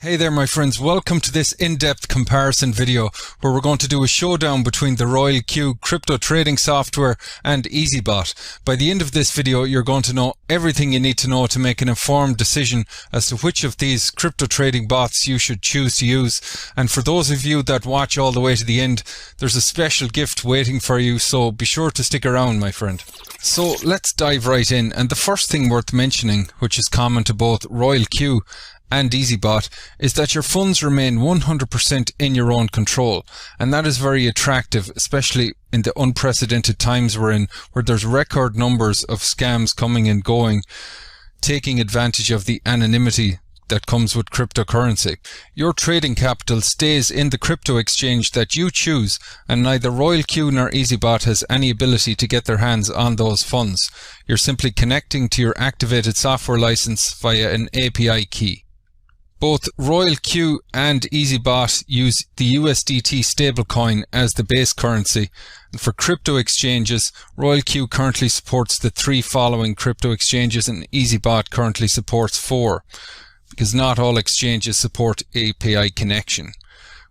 Hey there my friends, welcome to this in-depth comparison video where we're going to do a showdown between the Royal Q crypto trading software and EazyBot. By the end of this video you're going to know everything you need to know to make an informed decision as to which of these crypto trading bots you should choose to use. And for those of you that watch all the way to the end, there's a special gift waiting for you, so be sure to stick around my friend. So let's dive right in, and the first thing worth mentioning, which is common to both Royal Q and EazyBot, is that your funds remain 100% in your own control, and that is very attractive, especially in the unprecedented times we're in, where there's record numbers of scams coming and going, taking advantage of the anonymity that comes with cryptocurrency. Your trading capital stays in the crypto exchange that you choose, and neither Royal Q nor EazyBot has any ability to get their hands on those funds. You're simply connecting to your activated software license via an API key. Both Royal Q and EazyBot use the USDT stablecoin as the base currency. And for crypto exchanges, Royal Q currently supports the 3 following crypto exchanges and EazyBot currently supports 4, because not all exchanges support API connection.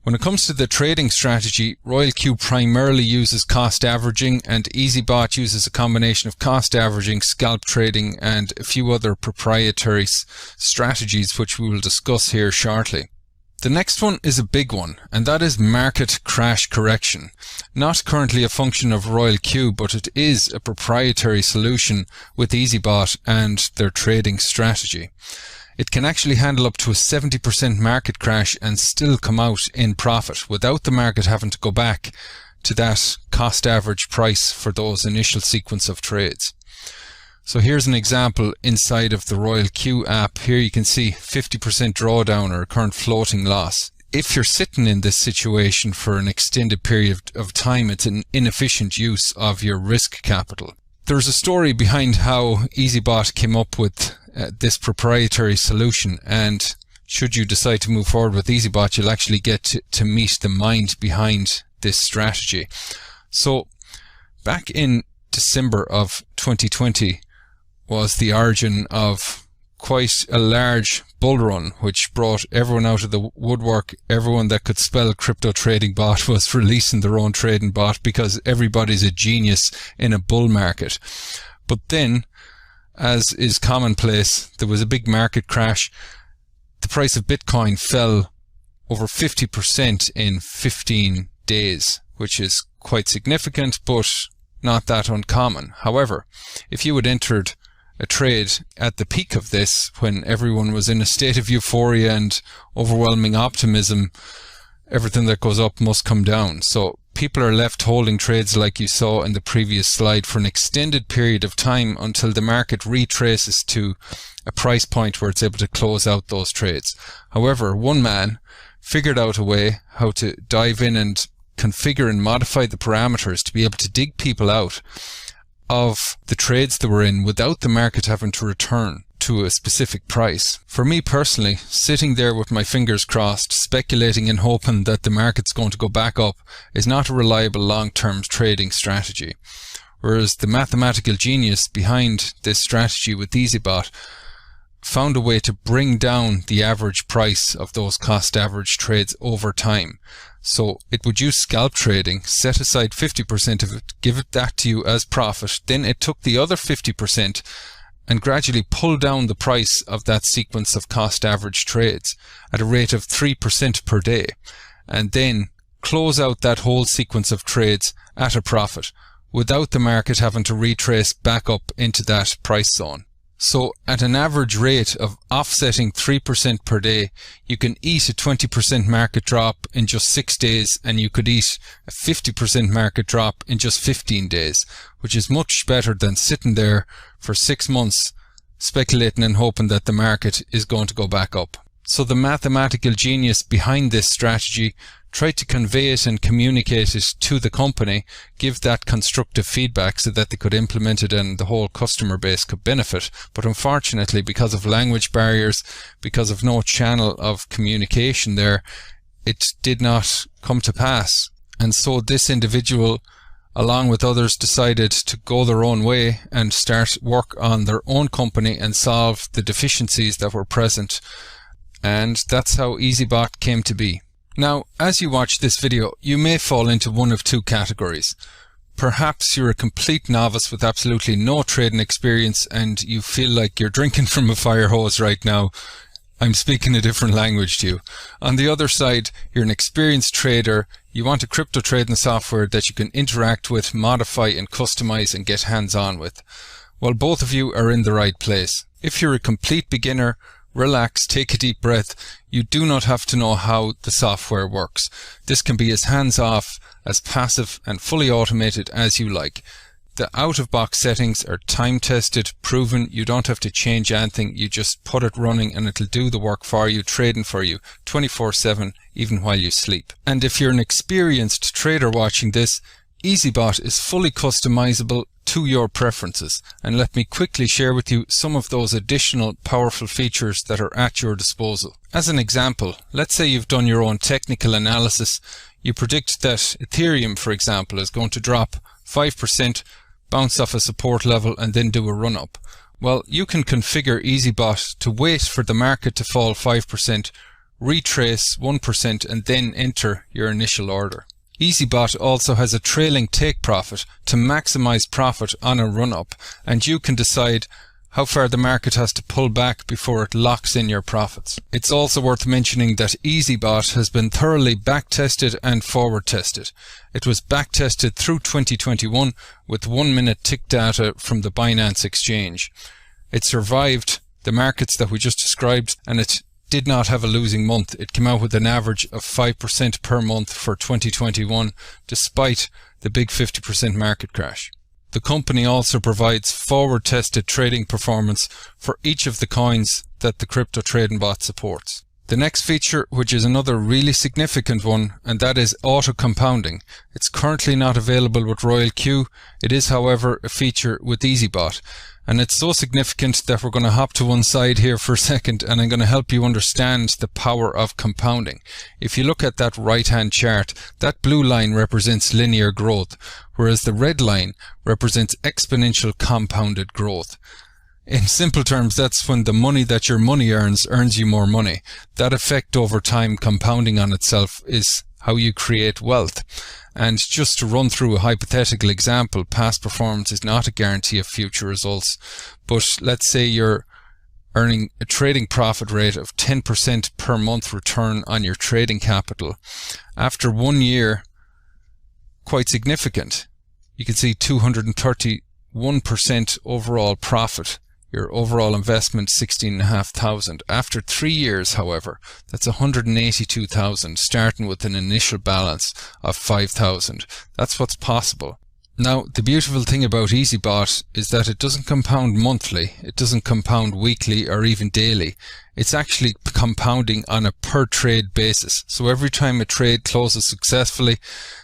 When it comes to the trading strategy, Royal Q primarily uses cost averaging, and EazyBot uses a combination of cost averaging, scalp trading, and a few other proprietary strategies which we will discuss here shortly. The next one is a big one, and that is market crash correction. Not currently a function of Royal Q, but it is a proprietary solution with EazyBot and their trading strategy. It can actually handle up to a 70% market crash and still come out in profit without the market having to go back to that cost average price for those initial sequence of trades. So here's an example inside of the Royal Q app. Here you can see 50% drawdown or current floating loss. If you're sitting in this situation for an extended period of time, it's an inefficient use of your risk capital. There's a story behind how EazyBot came up with this proprietary solution, and should you decide to move forward with EazyBot, you'll actually get to meet the mind behind this strategy. So back in December of 2020 was the origin of quite a large bull run, which brought everyone out of the woodwork. Everyone that could spell crypto trading bot was releasing their own trading bot because everybody's a genius in a bull market. But then, as is commonplace, there was a big market crash. The price of Bitcoin fell over 50% in 15 days, which is quite significant, but not that uncommon. However, if you had entered a trade at the peak of this, when everyone was in a state of euphoria and overwhelming optimism, everything that goes up must come down. So people are left holding trades like you saw in the previous slide for an extended period of time until the market retraces to a price point where it's able to close out those trades. However, one man figured out a way how to dive in and configure and modify the parameters to be able to dig people out of the trades they were in without the market having to return to a specific price. For me personally, sitting there with my fingers crossed, speculating and hoping that the market's going to go back up is not a reliable long-term trading strategy. Whereas the mathematical genius behind this strategy with EazyBot found a way to bring down the average price of those cost average trades over time. So it would use scalp trading, set aside 50% of it, give it that to you as profit, then it took the other 50% and gradually pull down the price of that sequence of cost average trades at a rate of 3% per day, and then close out that whole sequence of trades at a profit without the market having to retrace back up into that price zone. So at an average rate of offsetting 3% per day, you can eat a 20% market drop in just 6 days, and you could eat a 50% market drop in just 15 days, which is much better than sitting there for 6 months speculating and hoping that the market is going to go back up. So the mathematical genius behind this strategy tried to convey it and communicate it to the company, give that constructive feedback so that they could implement it and the whole customer base could benefit. But unfortunately, because of language barriers, because of no channel of communication there, it did not come to pass. And so this individual, along with others, decided to go their own way and start work on their own company and solve the deficiencies that were present And that's how EazyBot came to be. Now, as you watch this video, you may fall into one of two categories. Perhaps you're a complete novice with absolutely no trading experience and you feel like you're drinking from a fire hose right now. I'm speaking a different language to you. On the other side, you're an experienced trader. You want a crypto trading software that you can interact with, modify and customize and get hands-on with. Well, both of you are in the right place. If you're a complete beginner, relax, take a deep breath. You do not have to know how the software works. This can be as hands-off, as passive and fully automated as you like. The out-of-box settings are time-tested, proven. You don't have to change anything. You just put it running and it'll do the work for you, trading for you 24/7, even while you sleep. And if you're an experienced trader watching this, EazyBot is fully customizable to your preferences. And let me quickly share with you some of those additional powerful features that are at your disposal. As an example, let's say you've done your own technical analysis. You predict that Ethereum, for example, is going to drop 5%, bounce off a support level and then do a run-up. Well, you can configure EazyBot to wait for the market to fall 5%, retrace 1% and then enter your initial order. EazyBot also has a trailing take profit to maximize profit on a run-up, and you can decide how far the market has to pull back before it locks in your profits. It's also worth mentioning that EazyBot has been thoroughly back-tested and forward-tested. It was back-tested through 2021 with 1-minute tick data from the Binance exchange. It survived the markets that we just described, and it did not have a losing month. It came out with an average of 5% per month for 2021, despite the big 50% market crash. The company also provides forward-tested trading performance for each of the coins that the crypto trading bot supports. The next feature, which is another really significant one, and that is auto-compounding. It's currently not available with Royal Q. It is, however, a feature with EazyBot. And it's so significant that we're going to hop to one side here for a second, and I'm going to help you understand the power of compounding. If you look at that right-hand chart, that blue line represents linear growth, whereas the red line represents exponential compounded growth. In simple terms, that's when the money that your money earns you more money. That effect over time compounding on itself is how you create wealth. And just to run through a hypothetical example, past performance is not a guarantee of future results. But let's say you're earning a trading profit rate of 10% per month return on your trading capital. After 1 year, quite significant. You can see 231% overall profit. Your overall investment, 16,500. After 3 years, however, that's 182,000, starting with an initial balance of 5,000. That's what's possible. Now, the beautiful thing about EazyBot is that it doesn't compound monthly, it doesn't compound weekly or even daily. It's actually compounding on a per trade basis. So every time a trade closes successfully,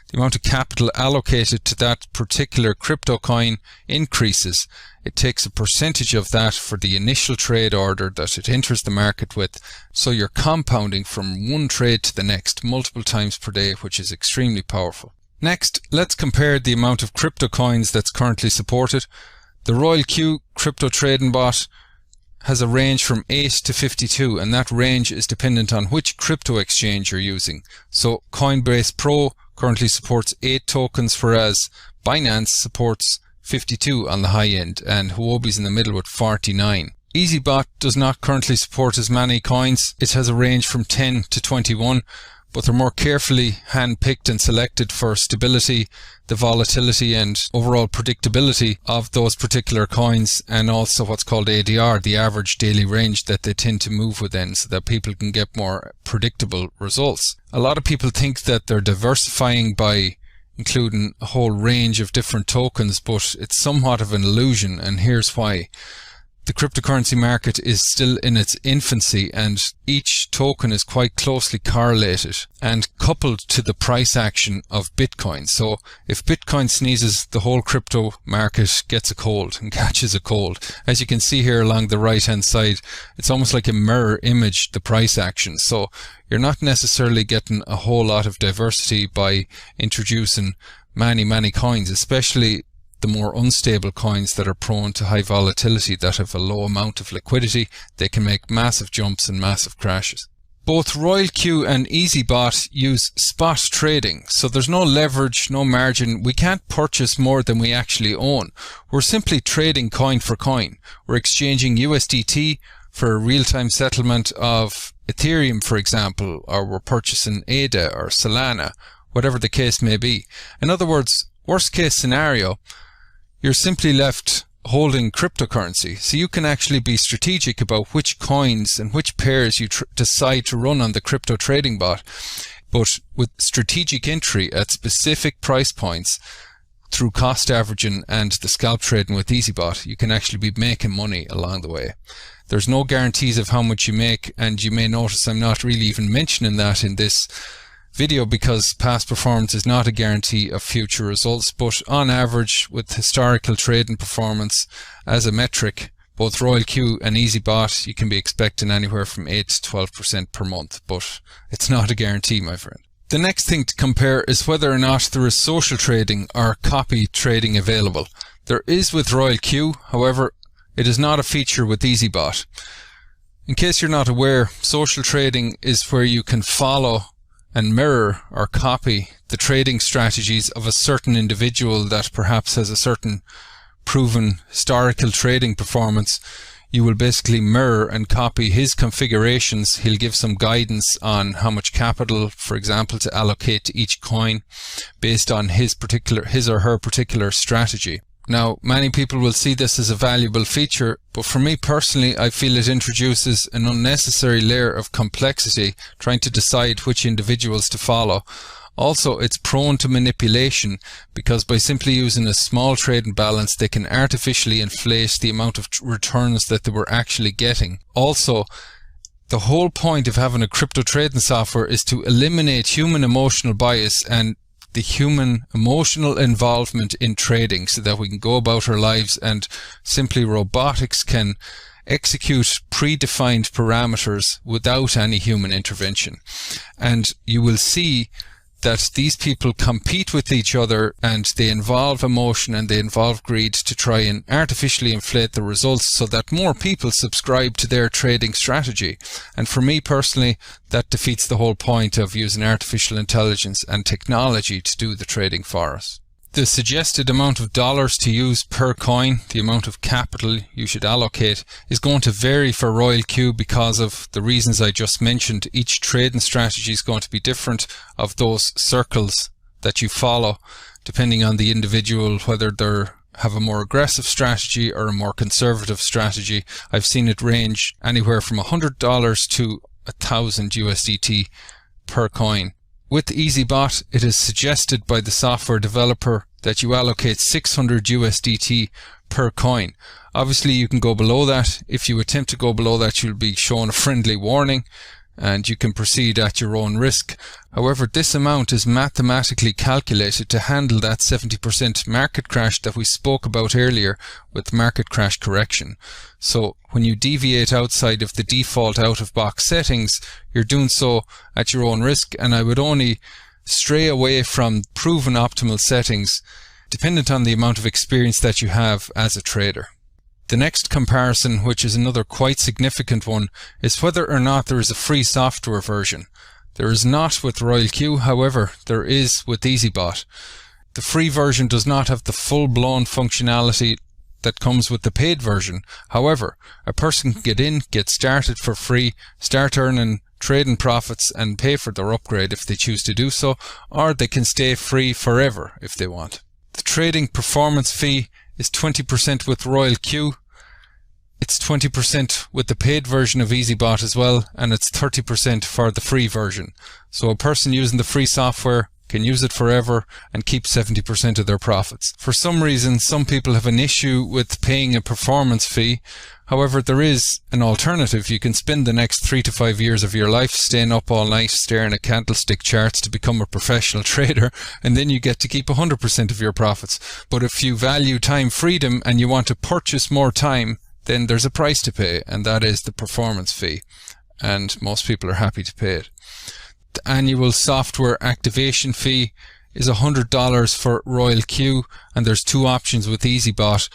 the amount of capital allocated to that particular crypto coin increases. It takes a percentage of that for the initial trade order that it enters the market with. So you're compounding from one trade to the next multiple times per day, which is extremely powerful. Next, let's compare the amount of crypto coins that's currently supported. The Royal Q crypto trading bot has a range from 8 to 52, and that range is dependent on which crypto exchange you're using. So Coinbase Pro currently supports 8 tokens, whereas Binance supports 52 on the high end, and Huobi's in the middle with 49. EazyBot does not currently support as many coins. It has a range from 10 to 21, but they're more carefully hand-picked and selected for stability, the volatility and overall predictability of those particular coins, and also what's called ADR, the average daily range that they tend to move within, so that people can get more predictable results. A lot of people think that they're diversifying by including a whole range of different tokens, but it's somewhat of an illusion, and here's why. The cryptocurrency market is still in its infancy, and each token is quite closely correlated and coupled to the price action of Bitcoin. So if Bitcoin sneezes, the whole crypto market gets a cold and catches a cold. As you can see here along the right hand side, it's almost like a mirror image, the price action. So you're not necessarily getting a whole lot of diversity by introducing many coins, especially the more unstable coins that are prone to high volatility, that have a low amount of liquidity. They can make massive jumps and massive crashes. Both Royal Q and EazyBot use spot trading, so there's no leverage, no margin. We can't purchase more than we actually own. We're simply trading coin for coin. We're exchanging USDT for a real-time settlement of Ethereum, for example, or we're purchasing ADA or Solana, whatever the case may be. In other words, worst case scenario, you're simply left holding cryptocurrency, so you can actually be strategic about which coins and which pairs you decide to run on the crypto trading bot. But with strategic entry at specific price points through cost averaging and the scalp trading with EazyBot, you can actually be making money along the way. There's no guarantees of how much you make, and you may notice I'm not really even mentioning that in this video because past performance is not a guarantee of future results, but on average, with historical trading performance as a metric, both Royal Q and EazyBot, you can be expecting anywhere from 8 to 12% per month, but it's not a guarantee, my friend. The next thing to compare is whether or not there is social trading or copy trading available. There is with Royal Q, however, it is not a feature with EazyBot. In case you're not aware, social trading is where you can follow and mirror or copy the trading strategies of a certain individual that perhaps has a certain proven historical trading performance. You will basically mirror and copy his configurations. He'll give some guidance on how much capital, for example, to allocate to each coin based on his or her particular strategy. Now, many people will see this as a valuable feature, but for me personally, I feel it introduces an unnecessary layer of complexity trying to decide which individuals to follow. Also, it's prone to manipulation because by simply using a small trading balance, they can artificially inflate the amount of returns that they were actually getting. Also, the whole point of having a crypto trading software is to eliminate human emotional bias and the human emotional involvement in trading so that we can go about our lives and simply robotics can execute predefined parameters without any human intervention. And you will see that these people compete with each other and they involve emotion and they involve greed to try and artificially inflate the results so that more people subscribe to their trading strategy. And for me personally, that defeats the whole point of using artificial intelligence and technology to do the trading for us. The suggested amount of dollars to use per coin, the amount of capital you should allocate, is going to vary for Royal Q because of the reasons I just mentioned. Each trading strategy is going to be different of those circles that you follow, depending on the individual, whether they have a more aggressive strategy or a more conservative strategy. I've seen it range anywhere from $100 to 1,000 USDT per coin. With EazyBot, it is suggested by the software developer that you allocate 600 USDT per coin. Obviously, you can go below that. If you attempt to go below that, you'll be shown a friendly warning and you can proceed at your own risk. However, this amount is mathematically calculated to handle that 70% market crash that we spoke about earlier with market crash correction. So when you deviate outside of the default out-of-box settings, you're doing so at your own risk, and I would only stray away from proven optimal settings dependent on the amount of experience that you have as a trader. The next comparison, which is another quite significant one, is whether or not there is a free software version. There is not with Royal Q, however, there is with EazyBot. The free version does not have the full-blown functionality that comes with the paid version. However, a person can get in, get started for free, start earning trading profits and pay for their upgrade if they choose to do so, or they can stay free forever if they want. The trading performance fee is 20% with Royal Q. It's 20% with the paid version of EazyBot as well, and it's 30% for the free version. So a person using the free software can use it forever and keep 70% of their profits. For some reason, some people have an issue with paying a performance fee. However, there is an alternative. You can spend the next 3 to 5 years of your life staying up all night staring at candlestick charts to become a professional trader, and then you get to keep 100% of your profits. But if you value time freedom and you want to purchase more time, then there's a price to pay, and that is the performance fee. And most people are happy to pay it. The annual software activation fee is $100 for Royal Q, and there's two options with EazyBot.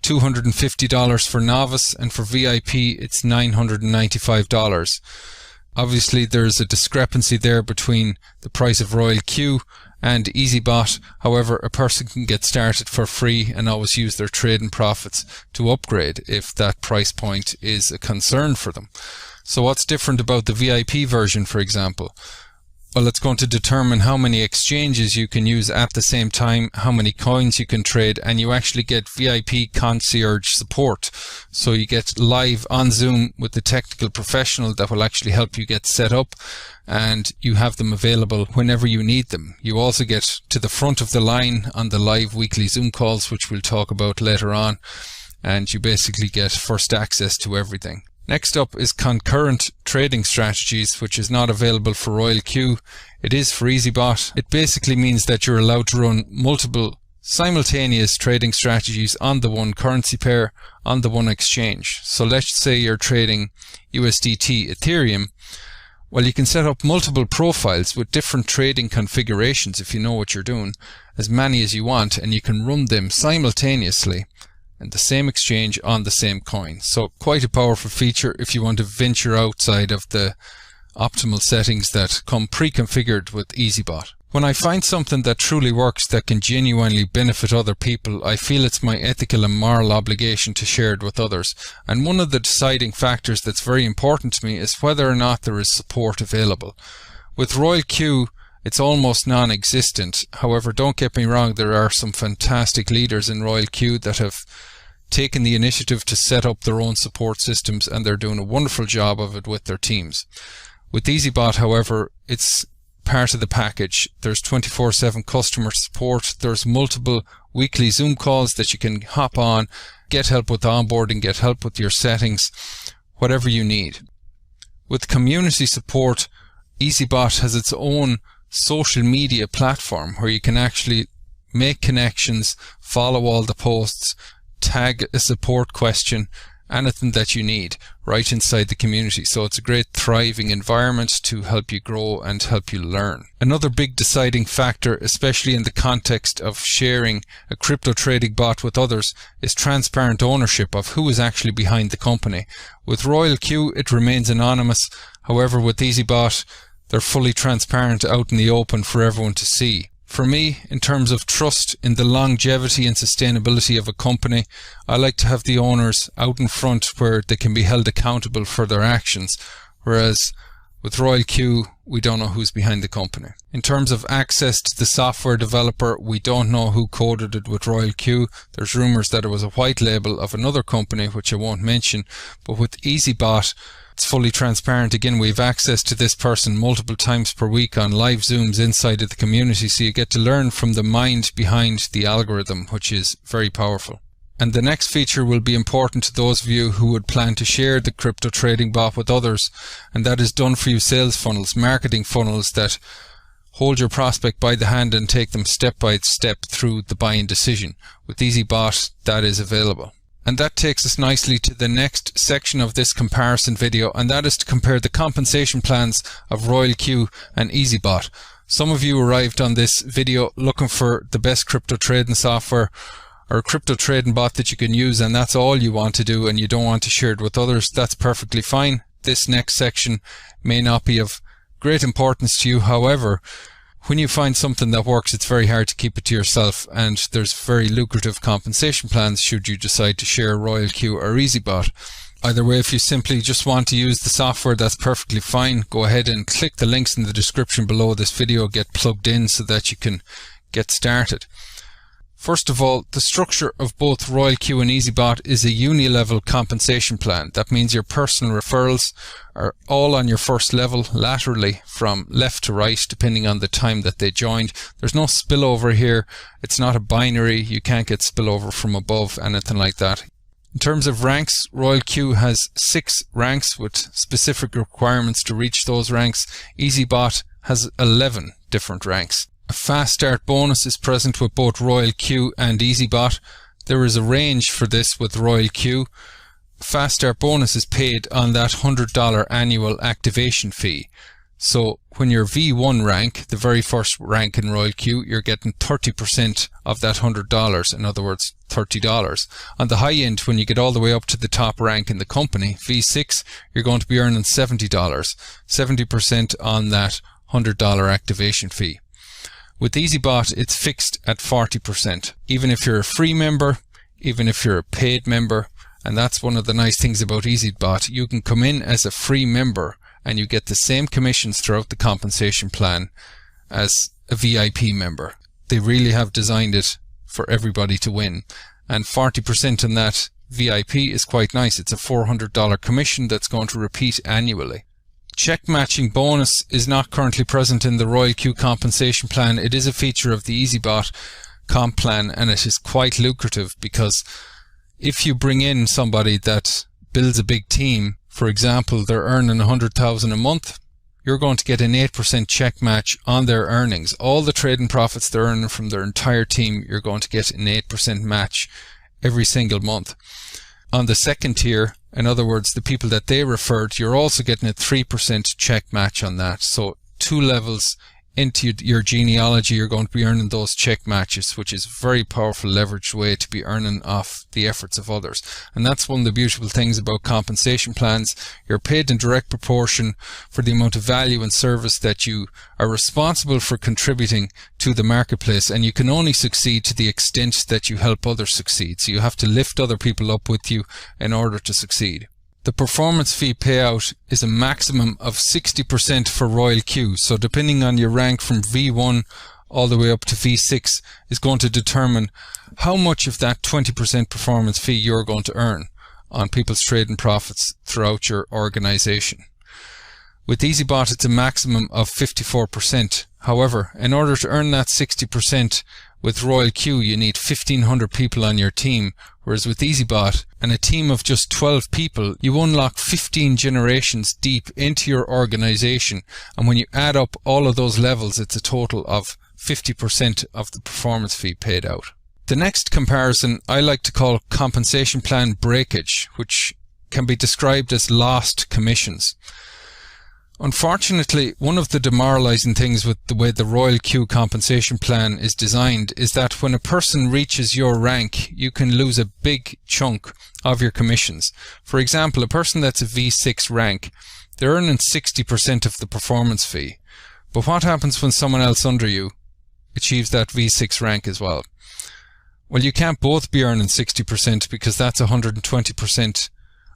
$250 for novice, and for VIP it's $995. Obviously there's a discrepancy there between the price of Royal Q and EazyBot. However, a person can get started for free and always use their trading profits to upgrade if that price point is a concern for them. So what's different about the VIP version, for example? Well, it's going to determine how many exchanges you can use at the same time, how many coins you can trade, and you actually get VIP concierge support. So you get live on Zoom with the technical professional that will actually help you get set up, and you have them available whenever you need them. You also get to the front of the line on the live weekly Zoom calls, which we'll talk about later on, and you basically get first access to everything. Next up is concurrent trading strategies, which is not available for Royal Q. It is for EazyBot. It basically means that you're allowed to run multiple simultaneous trading strategies on the one currency pair, on the one exchange. So let's say you're trading USDT Ethereum. Well, you can set up multiple profiles with different trading configurations if you know what you're doing, as many as you want, and you can run them simultaneously and the same exchange on the same coin. So quite a powerful feature if you want to venture outside of the optimal settings that come pre-configured with EazyBot. When I find something that truly works that can genuinely benefit other people, I feel it's my ethical and moral obligation to share it with others. And one of the deciding factors that's very important to me is whether or not there is support available. With Royal Q, it's almost non-existent. However, don't get me wrong, there are some fantastic leaders in Royal Q that have taken the initiative to set up their own support systems, and they're doing a wonderful job of it with their teams. With EazyBot, however, it's part of the package. There's 24/7 customer support. There's multiple weekly Zoom calls that you can hop on, get help with onboarding, get help with your settings, whatever you need. With community support, EazyBot has its own social media platform where you can actually make connections, follow all the posts, tag a support question, anything that you need right inside the community. So it's a great thriving environment to help you grow and help you learn. Another big deciding factor, especially in the context of sharing a crypto trading bot with others, is transparent ownership of who is actually behind the company. With Royal Q, it remains anonymous. However, with EazyBot, they're fully transparent out in the open for everyone to see. For me, in terms of trust in the longevity and sustainability of a company, I like to have the owners out in front where they can be held accountable for their actions, whereas with Royal Q, we don't know who's behind the company. In terms of access to the software developer, we don't know who coded it with Royal Q. There's rumors that it was a white label of another company, which I won't mention, but with EazyBot, it's fully transparent. Again, we have access to this person multiple times per week on live Zooms inside of the community, so you get to learn from the mind behind the algorithm, which is very powerful. And the next feature will be important to those of you who would plan to share the crypto trading bot with others, and that is done for you sales funnels, marketing funnels that hold your prospect by the hand and take them step by step through the buying decision. With EazyBot, that is available. And that takes us nicely to the next section of this comparison video, and that is to compare the compensation plans of Royal Q and EazyBot. Some of you arrived on this video looking for the best crypto trading software or a crypto trading bot that you can use, and that's all you want to do and you don't want to share it with others. That's perfectly fine. This next section may not be of great importance to you. However, when you find something that works, it's very hard to keep it to yourself, and there's very lucrative compensation plans should you decide to share Royal Q or EazyBot. Either way, if you simply just want to use the software, that's perfectly fine. Go ahead and click the links in the description below this video, get plugged in so that you can get started. First of all, the structure of both Royal Q and EazyBot is a uni-level compensation plan. That means your personal referrals are all on your first level, laterally from left to right, depending on the time that they joined. There's no spillover here. It's not a binary. You can't get spillover from above, anything like that. In terms of ranks, Royal Q has 6 ranks with specific requirements to reach those ranks. EazyBot has 11 different ranks. A fast start bonus is present with both Royal Q and EazyBot. There is a range for this with Royal Q. Fast start bonus is paid on that $100 annual activation fee. So when you're V1 rank, the very first rank in Royal Q, you're getting 30% of that $100. In other words, $30. On the high end, when you get all the way up to the top rank in the company, V6, you're going to be earning $70. 70% on that $100 activation fee. With EazyBot, it's fixed at 40%. Even if you're a free member, even if you're a paid member, and that's one of the nice things about EazyBot, you can come in as a free member and you get the same commissions throughout the compensation plan as a VIP member. They really have designed it for everybody to win. And 40% on that VIP is quite nice. It's a $400 commission that's going to repeat annually. Check matching bonus is not currently present in the Royal Q compensation plan. It is a feature of the EazyBot comp plan, and it is quite lucrative because if you bring in somebody that builds a big team, for example, they're earning $100,000 a month, you're going to get an 8% check match on their earnings. All the trading profits they're earning from their entire team, you're going to get an 8% match every single month. On the second tier, in other words, the people that they referred, you're also getting a 3% check match on that. So 2 levels into your genealogy, you're going to be earning those check matches, which is a very powerful leveraged way to be earning off the efforts of others. And that's one of the beautiful things about compensation plans. You're paid in direct proportion for the amount of value and service that you are responsible for contributing to the marketplace, and you can only succeed to the extent that you help others succeed. So you have to lift other people up with you in order to succeed. The performance fee payout is a maximum of 60% for Royal Q. So depending on your rank from V1 all the way up to V6 is going to determine how much of that 20% performance fee you're going to earn on people's trading profits throughout your organization. With EazyBot, it's a maximum of 54%. However, in order to earn that 60% with Royal Q, you need 1,500 people on your team, whereas with EazyBot and a team of just 12 people, you unlock 15 generations deep into your organization. And when you add up all of those levels, it's a total of 50% of the performance fee paid out. The next comparison I like to call compensation plan breakage, which can be described as lost commissions. Unfortunately, one of the demoralizing things with the way the Royal Q compensation plan is designed is that when a person reaches your rank, you can lose a big chunk of your commissions. For example, a person that's a V6 rank, they're earning 60% of the performance fee. But what happens when someone else under you achieves that V6 rank as well? Well, you can't both be earning 60% because that's 120%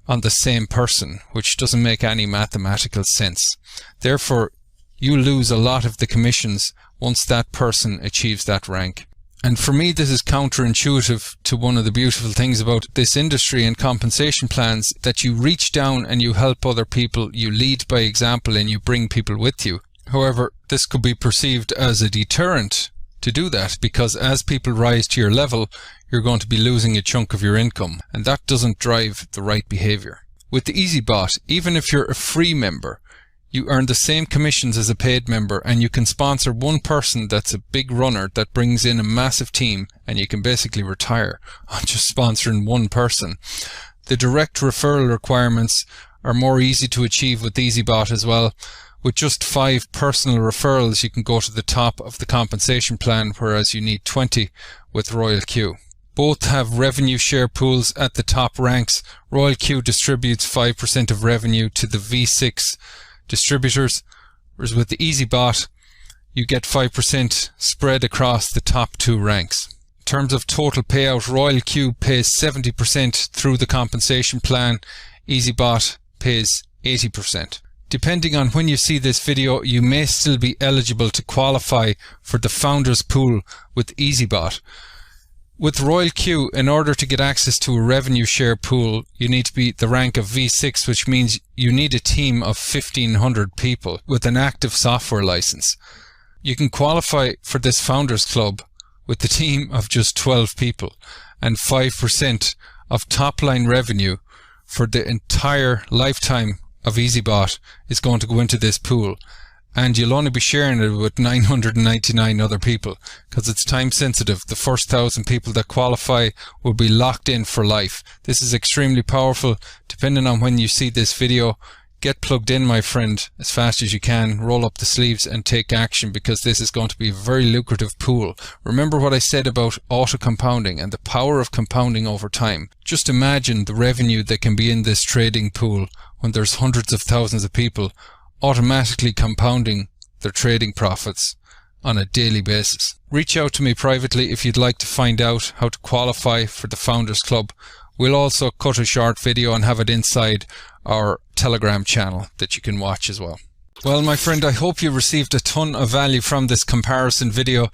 on the same person, which doesn't make any mathematical sense. Therefore, you lose a lot of the commissions once that person achieves that rank. And for me, this is counterintuitive to one of the beautiful things about this industry and compensation plans, that you reach down and you help other people, you lead by example, and you bring people with you. However, this could be perceived as a deterrent to do that, because as people rise to your level, you're going to be losing a chunk of your income, and that doesn't drive the right behavior. With the EazyBot, even if you're a free member, you earn the same commissions as a paid member, and you can sponsor one person that's a big runner that brings in a massive team, and you can basically retire on just sponsoring one person. The direct referral requirements are more easy to achieve with EazyBot as well. With just 5 personal referrals, you can go to the top of the compensation plan, whereas you need 20 with Royal Q. Both have revenue share pools at the top ranks. Royal Q distributes 5% of revenue to the V6 distributors, whereas with the EazyBot, you get 5% spread across the top 2 ranks. In terms of total payout, Royal Q pays 70% through the compensation plan. EazyBot pays 80%. Depending on when you see this video, you may still be eligible to qualify for the Founders Pool with EazyBot. With Royal Q, in order to get access to a revenue share pool, you need to be the rank of V6, which means you need a team of 1,500 people with an active software license. You can qualify for this Founders Club with the team of just 12 people, and 5% of top-line revenue for the entire lifetime of EazyBot is going to go into this pool, and you'll only be sharing it with 999 other people because it's time sensitive. The first 1,000 people that qualify will be locked in for life. This is extremely powerful. Depending on when you see this video, Get plugged in, my friend, as fast as you can. Roll up the sleeves and take action, because this is going to be a very lucrative pool. Remember what I said about auto compounding and the power of compounding over time. Just imagine the revenue that can be in this trading pool when there's hundreds of thousands of people automatically compounding their trading profits on a daily basis. Reach out to me privately if you'd like to find out how to qualify for the Founders Club. We'll also cut a short video and have it inside our Telegram channel that you can watch as well. Well, my friend, I hope you received a ton of value from this comparison video.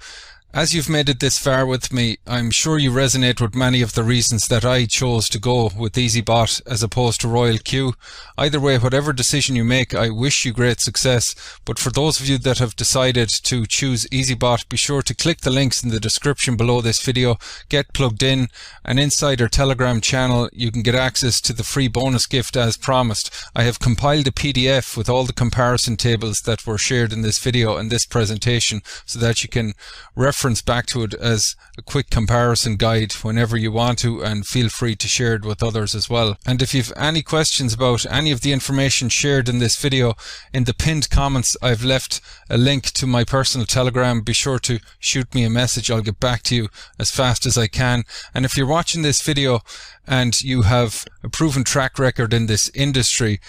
As you've made it this far with me, I'm sure you resonate with many of the reasons that I chose to go with EazyBot as opposed to Royal Q. Either way, whatever decision you make, I wish you great success. But for those of you that have decided to choose EazyBot, be sure to click the links in the description below this video, get plugged in, and inside our Telegram channel you can get access to the free bonus gift as promised. I have compiled a PDF with all the comparison tables that were shared in this video and this presentation so that you can reference back to it as a quick comparison guide whenever you want to, and feel free to share it with others as well. And if you've any questions about any of the information shared in this video, in the pinned comments I've left a link to my personal Telegram. Be sure to shoot me a message. I'll get back to you as fast as I can. And if you're watching this video and you have a proven track record in this industry,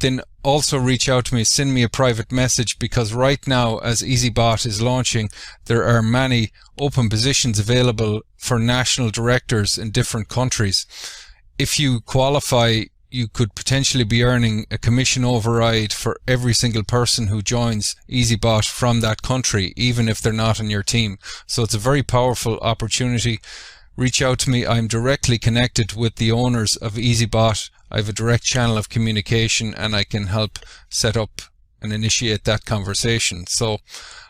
then also reach out to me, send me a private message, because right now, as EazyBot is launching, there are many open positions available for national directors in different countries. If you qualify, you could potentially be earning a commission override for every single person who joins EazyBot from that country, even if they're not on your team. So it's a very powerful opportunity. Reach out to me. I'm directly connected with the owners of EazyBot. I have a direct channel of communication, and I can help set up and initiate that conversation. So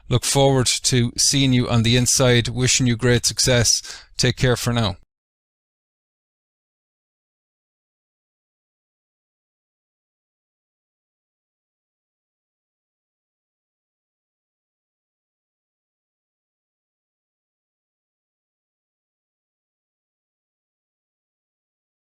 look forward to seeing you on the inside. Wishing you great success. Take care for now.